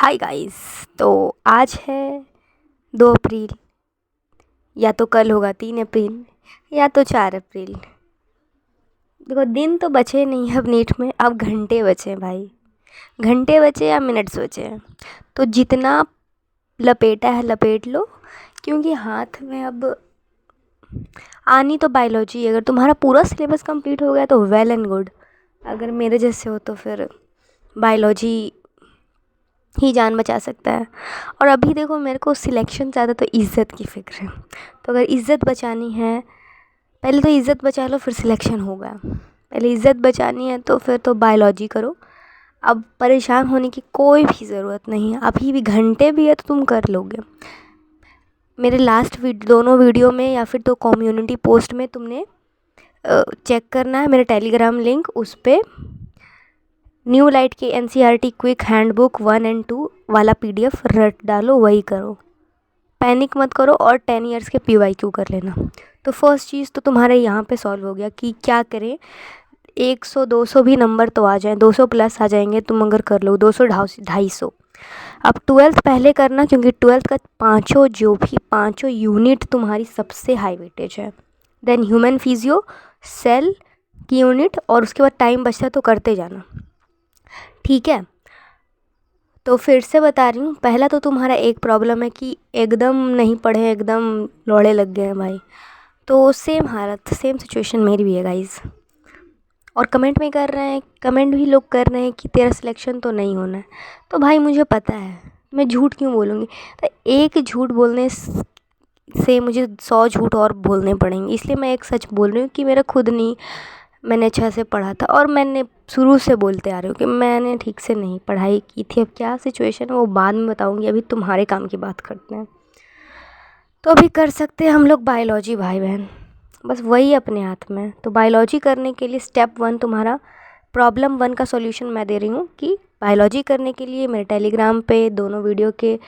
Hi guys. तो आज है 2 अप्रैल, या तो कल होगा 3 अप्रैल या तो 4 अप्रैल। देखो, दिन तो बचे नहीं अब नेट में, अब घंटे बचे हैं भाई। घंटे बचे या मिनट्स बचे हैं, तो जितना लपेटा है लपेट लो, क्योंकि हाथ में अब आनी तो बायोलॉजी है। अगर तुम्हारा पूरा सिलेबस कंप्लीट हो गया तो वेल एंड गुड, अगर मेरे जैसे हो तो फिर बायोलॉजी ही जान बचा सकता है। और अभी देखो, मेरे को सिलेक्शन ज़्यादा तो इज़्ज़त की फ़िक्र है। तो अगर इज़्ज़त बचानी है, पहले तो इज़्ज़त बचा लो फिर सिलेक्शन होगा। पहले इज़्ज़त बचानी है तो फिर तो बायोलॉजी करो। अब परेशान होने की कोई भी ज़रूरत नहीं है, अभी भी घंटे भी है तो तुम कर लोगे। मेरे लास्ट दोनों वीडियो में या फिर तो कम्युनिटी पोस्ट में तुमने चेक करना है मेरे टेलीग्राम लिंक, उस पर न्यू लाइट के NCERT क्विक हैंडबुक 1 और 2 वाला PDF रट डालो, वही करो। पैनिक मत करो और 10 इयर्स के PYQ कर लेना। तो फर्स्ट चीज़ तो तुम्हारे यहाँ पे सॉल्व हो गया कि क्या करें। 100 200 भी नंबर तो आ जाए, 200 प्लस आ जाएंगे तुम अगर कर लो, 200 250। अब 12th पहले करना, क्योंकि 12th का पाँचों यूनिट तुम्हारी सबसे हाई वेटेज है। देन ह्यूमन फिजियो, सेल की यूनिट, और उसके बाद टाइम बचता है तो करते जाना, ठीक है। तो फिर से बता रही हूँ, पहला तो तुम्हारा एक प्रॉब्लम है कि एकदम नहीं पढ़े, एकदम लौड़े लग गए हैं भाई। तो सेम हालत, सेम सिचुएशन मेरी भी है गाइज़। और कमेंट में कर रहे हैं, कमेंट भी लोग कर रहे हैं कि तेरा सिलेक्शन तो नहीं होना है। तो भाई मुझे पता है, मैं झूठ क्यों बोलूँगी। तो एक झूठ बोलने से मुझे 100 झूठ और बोलने पड़ेंगे, इसलिए मैं एक सच बोल रही हूँ कि मेरा खुद नहीं, मैंने अच्छा से पढ़ा था। और मैंने शुरू से बोलते आ रही हूँ कि मैंने ठीक से नहीं पढ़ाई की थी। अब क्या सिचुएशन है वो बाद में बताऊँगी, अभी तुम्हारे काम की बात करते हैं। तो अभी कर सकते हैं हम लोग बायोलॉजी भाई बहन, बस वही अपने हाथ में। तो बायोलॉजी करने के लिए स्टेप 1 तुम्हारा, प्रॉब्लम 1 का सॉल्यूशन मैं दे रही हूँ कि बायोलॉजी करने के लिए मेरे टेलीग्राम पे दोनों वीडियो के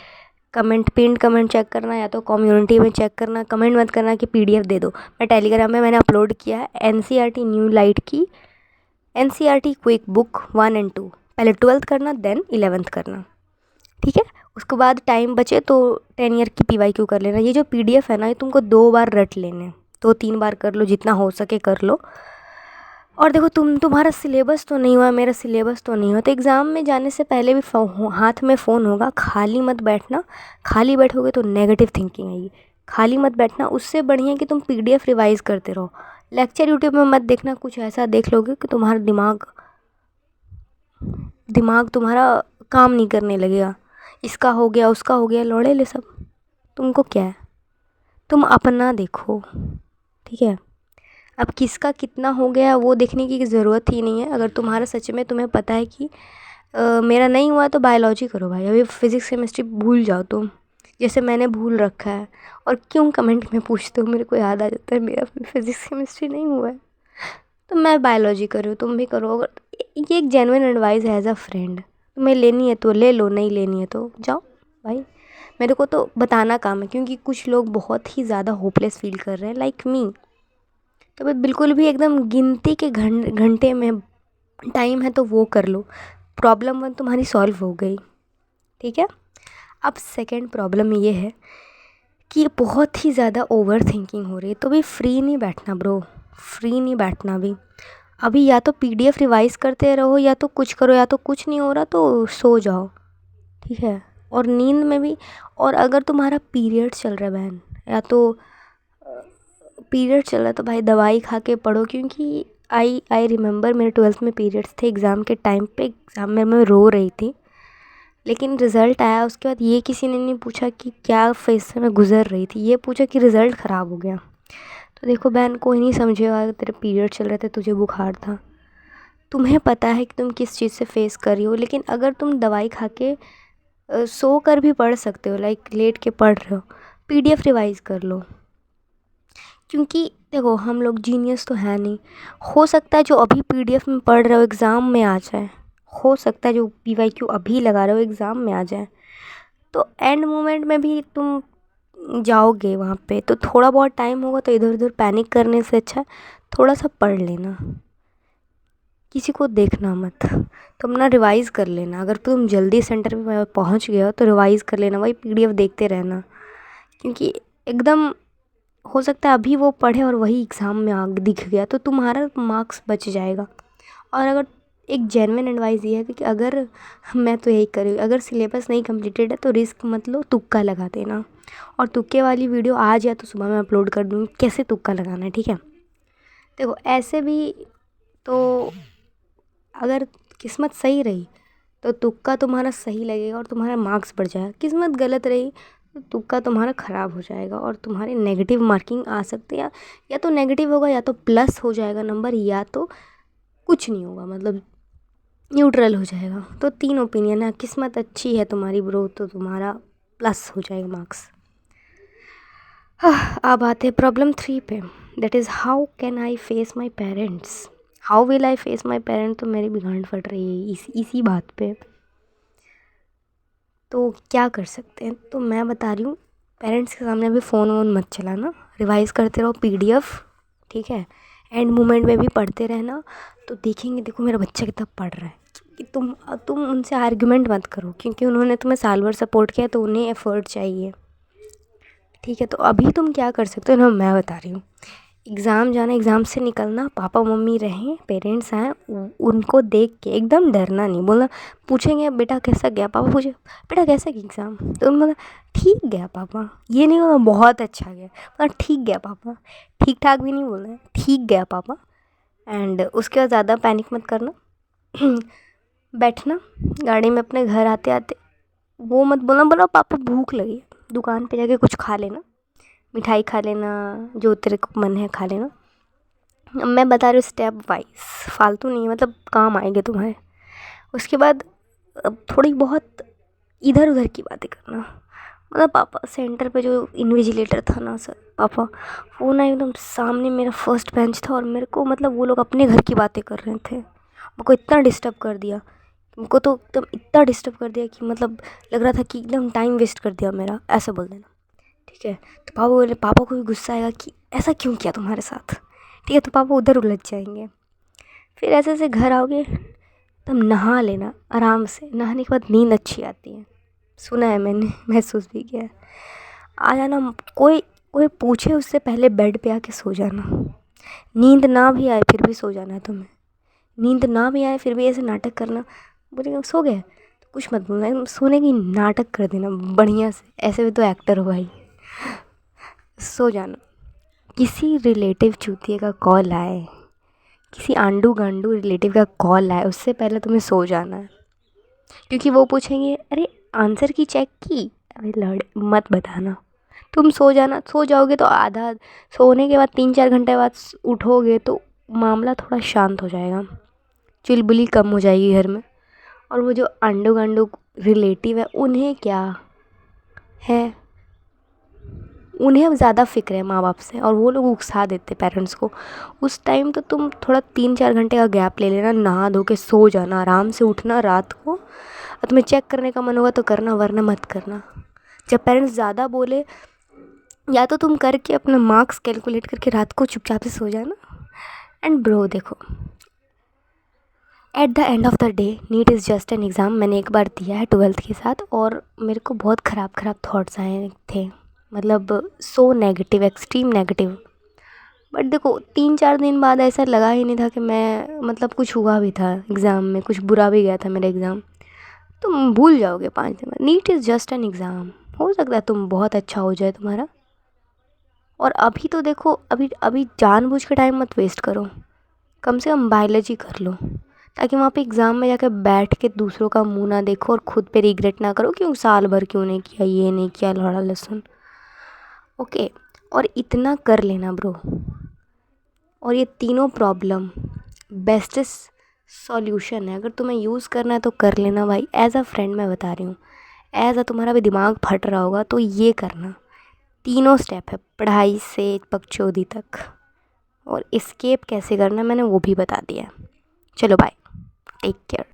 कमेंट, पिन कमेंट चेक करना, या तो कम्युनिटी में चेक करना। कमेंट मत करना कि PDF दे दो। मैं टेलीग्राम में मैंने अपलोड किया है NCERT न्यू लाइट की NCERT क्विक बुक 1 और 2। पहले 12th करना, देन 11th करना, ठीक है। उसके बाद टाइम बचे तो 10 ईयर की PYQ कर लेना। ये जो PDF है ना, ये तुमको 2 बार रट लेने, 2-3 बार कर लो, जितना हो सके कर लो। और देखो, तुम्हारा सिलेबस तो नहीं हुआ, मेरा सिलेबस तो नहीं हुआ, तो एग्ज़ाम में जाने से पहले भी हाथ में फ़ोन होगा, खाली मत बैठना। खाली बैठोगे तो नेगेटिव थिंकिंग आएगी। खाली मत बैठना, उससे बढ़िया कि तुम PDF रिवाइज़ करते रहो। लेक्चर यूट्यूब में मत देखना, कुछ ऐसा देख लोगे कि तुम्हारा दिमाग तुम्हारा काम नहीं करने लगेगा। इसका हो गया, उसका हो गया, लौड़े ले सब। तुमको क्या है, तुम अपना देखो, ठीक है। अब किसका कितना हो गया वो देखने की ज़रूरत ही नहीं है। अगर तुम्हारा सच में तुम्हें पता है कि मेरा नहीं हुआ तो बायोलॉजी करो भाई। अभी फिज़िक्स केमिस्ट्री भूल जाओ तुम, जैसे मैंने भूल रखा है। और क्यों कमेंट में पूछते हो, मेरे को याद आ जाता है मेरा फिज़िक्स केमिस्ट्री नहीं हुआ है। तो मैं बायोलॉजी कर रही हूँ, तुम भी करो। अगर ये एक जेन्युइन एडवाइस है एज अ फ्रेंड, तुम्हें लेनी है तो ले लो, नहीं लेनी है तो जाओ भाई। मेरे को तो बताना काम है, क्योंकि कुछ लोग बहुत ही ज़्यादा होपलेस फील कर रहे हैं, लाइक मी। तो बस बिल्कुल भी एकदम गिनती के घंटे में टाइम है तो वो कर लो। प्रॉब्लम 1 तुम्हारी सॉल्व हो गई, ठीक है। अब सेकंड प्रॉब्लम ये है कि बहुत ही ज़्यादा ओवर थिंकिंग हो रही है। तो भी फ्री नहीं बैठना ब्रो, फ्री नहीं बैठना अभी। अभी या तो PDF रिवाइज़ करते रहो, या तो कुछ करो, या तो कुछ नहीं हो रहा तो सो जाओ, ठीक है। और नींद में भी, और अगर तुम्हारा पीरियड चल रहा है बहन, या तो पीरियड चल रहा है तो भाई दवाई खा के पढ़ो। क्योंकि आई रिमेंबर मेरे 12th में पीरियड्स थे एग्ज़ाम के टाइम पे। एग्ज़ाम में मैं रो रही थी, लेकिन रिज़ल्ट आया उसके बाद ये किसी ने नहीं पूछा कि क्या फेस से मैं गुज़र रही थी, ये पूछा कि रिज़ल्ट ख़राब हो गया। तो देखो बहन, कोई नहीं समझेगा तेरे पीरियड चल रहे थे, तुझे बुखार था, तुम्हें पता है कि तुम किस चीज़ से फेस कर रही हो। लेकिन अगर तुम दवाई खा के सो कर भी पढ़ सकते हो, लाइक लेट के पढ़ रहे हो, PDF रिवाइज़ कर लो। क्योंकि देखो, हम लोग जीनियस तो है नहीं। हो सकता है जो अभी PDF में पढ़ रहे हो एग्ज़ाम में आ जाए, हो सकता है जो PYQ अभी लगा रहे हो एग्ज़ाम में आ जाए। तो एंड मोमेंट में भी तुम जाओगे वहाँ पे, तो थोड़ा बहुत टाइम होगा, तो इधर उधर पैनिक करने से अच्छा थोड़ा सा पढ़ लेना। किसी को देखना मत, तुम ना रिवाइज़ कर लेना। अगर तुम जल्दी सेंटर पे पहुंच गए हो तो रिवाइज़ कर लेना, वही पीडीएफ देखते रहना, क्योंकि एकदम हो सकता है अभी वो पढ़े और वही एग्ज़ाम में आग दिख गया तो तुम्हारा मार्क्स बच जाएगा। और अगर एक जेन्युइन एडवाइस ये है कि अगर मैं तो यही करी, अगर सिलेबस नहीं कंप्लीटेड है तो रिस्क मत लो, तुक्का लगा देना। और तुक्के वाली वीडियो आज या तो सुबह मैं अपलोड कर दूँगी कैसे तुक्का लगाना है, ठीक है। देखो ऐसे भी तो अगर किस्मत सही रही तो तुक्का तुम्हारा सही लगेगा और तुम्हारा मार्क्स बढ़ जाएगा। किस्मत गलत रही तो तुक्का तुम्हारा ख़राब हो जाएगा और तुम्हारी नेगेटिव मार्किंग आ सकती है। या तो नेगेटिव होगा, या तो प्लस हो जाएगा नंबर, या तो कुछ नहीं होगा, मतलब न्यूट्रल हो जाएगा। तो 3 ओपिनियन है। किस्मत अच्छी है तुम्हारी ब्रो तो तुम्हारा प्लस हो जाएगा मार्क्स। अब आते हैं प्रॉब्लम 3 पे, that is how can I face my parents. How will I face my parent, तो मेरी भी गांड फट रही है इसी बात पे। तो क्या कर सकते हैं, तो मैं बता रही हूँ पेरेंट्स के सामने अभी फ़ोन वोन मत चलाना, रिवाइज़ करते रहो पीडीएफ, ठीक है। एंड मोमेंट में भी पढ़ते रहना, तो देखेंगे देखो मेरा बच्चा कितना पढ़ रहा है। कि तुम उनसे आर्ग्यूमेंट मत करो, क्योंकि उन्होंने तुम्हें साल भर सपोर्ट किया तो उन्हें एफ़र्ट चाहिए, ठीक है। तो अभी तुम क्या कर सकते हो ना, मैं बता रही हूँ। एग्ज़ाम जाना, एग्ज़ाम से निकलना, पापा मम्मी रहें, पेरेंट्स आएँ, उनको देख के एकदम डरना नहीं, बोलना, पूछेंगे बेटा कैसा गया, पापा पूछे बेटा कैसा गया एग्ज़ाम, तो बोला ठीक गया पापा। ये नहीं बोला बहुत अच्छा गया, मतलब ठीक गया पापा। ठीक ठाक भी नहीं बोलना है, ठीक गया पापा। एंड उसके बाद ज़्यादा पैनिक मत करना। बैठना गाड़ी में अपने घर आते आते, वो मत बोलना, बोला पापा भूख लगी है, दुकान पे जाके कुछ खा लेना, मिठाई खा लेना, जो तेरे को मन है खा लेना। मैं बता रही हूँ स्टेप वाइज, फालतू नहीं, मतलब काम आएंगे तुम्हारे। उसके बाद अब थोड़ी बहुत इधर उधर की बातें करना, मतलब पापा सेंटर पे जो इन्विजिलेटर था ना सर पापा, वो ना एकदम सामने मेरा फर्स्ट बेंच था और मेरे को मतलब वो लोग अपने घर की बातें कर रहे थे, मुझको इतना डिस्टर्ब कर दिया, मुझको तो एकदम इतना डिस्टर्ब कर दिया कि मतलब लग रहा था कि एकदम टाइम वेस्ट कर दिया मेरा, ऐसा बोल देना, ठीक है। तो पापा बोले, पापा को भी गुस्सा आएगा कि ऐसा क्यों किया तुम्हारे साथ, ठीक है। तो पापा उधर उलझ जाएंगे। फिर ऐसे ऐसे घर आओगे, तब नहा लेना आराम से, नहाने के बाद नींद अच्छी आती है, सुना है मैंने, महसूस भी किया है। आ जाना, कोई कोई पूछे उससे पहले बेड पे आके सो जाना। नींद ना भी आए फिर भी सो जाना है तुम्हें, नींद ना भी आए फिर भी ऐसे नाटक करना, बोलेगा सो गए तो कुछ मत बोलना, एकदम सोने की नाटक कर देना बढ़िया से, ऐसे भी तो एक्टर हो भाई। सो जाना। किसी रिलेटिव चूतिए का कॉल आए, किसी आंडू गांडू रिलेटिव का कॉल आए, उससे पहले तुम्हें सो जाना है, क्योंकि वो पूछेंगे अरे आंसर की चेक की, अरे लड़ मत बताना, तुम सो जाना। सो जाओगे तो आधा सोने के बाद 3-4 घंटे बाद उठोगे तो मामला थोड़ा शांत हो जाएगा, चुलबुली कम हो जाएगी घर में। और वो जो आंडू गांडू रिलेटिव है उन्हें क्या है, उन्हें ज़्यादा फ़िक्र है माँ बाप से, और वो लोग उकसा देते पेरेंट्स को। उस टाइम तो तुम थोड़ा 3-4 घंटे का गैप ले लेना, नहा धो के सो जाना, आराम से उठना रात को, और तुम्हें चेक करने का मन होगा तो करना, वरना मत करना। जब पेरेंट्स ज़्यादा बोले, या तो तुम करके अपना मार्क्स कैलकुलेट करके रात को चुपचाप से सो जाना। एंड ब्रो देखो, at the end of the day NEET is just an exam. मैंने एक बार दिया है 12th के साथ, और मेरे को बहुत ख़राब थॉट्स आए थे, मतलब so negative, extreme negative. But देखो 3-4 दिन बाद ऐसा लगा ही नहीं था कि मैं मतलब कुछ हुआ भी था एग्ज़ाम में, कुछ बुरा भी गया था मेरा एग्ज़ाम। तुम भूल जाओगे 5 दिन बाद, NEET is just an exam. हो सकता है तुम बहुत अच्छा हो जाए तुम्हारा। और अभी तो देखो, अभी अभी जानबूझ के टाइम मत वेस्ट करो, कम से कम बायोलॉजी कर लो, ताकि वहाँ पे एग्ज़ाम में जाकर बैठ के दूसरों का मुंह ना देखो और ख़ुद पे रिग्रेट ना करो क्यों साल भर क्यों नहीं किया, ये नहीं किया, लौड़ा लहसुन। ओके, और इतना कर लेना ब्रो। और ये तीनों प्रॉब्लम बेस्टेस्ट सॉल्यूशन है, अगर तुम्हें यूज़ करना है तो कर लेना भाई। एज अ फ्रेंड मैं बता रही हूँ, एज अ तुम्हारा भी दिमाग फट रहा होगा तो ये करना। तीनों स्टेप है, पढ़ाई से पगचौदी तक, और एस्केप कैसे करना मैंने वो भी बता दिया। चलो बाय, टेक केयर।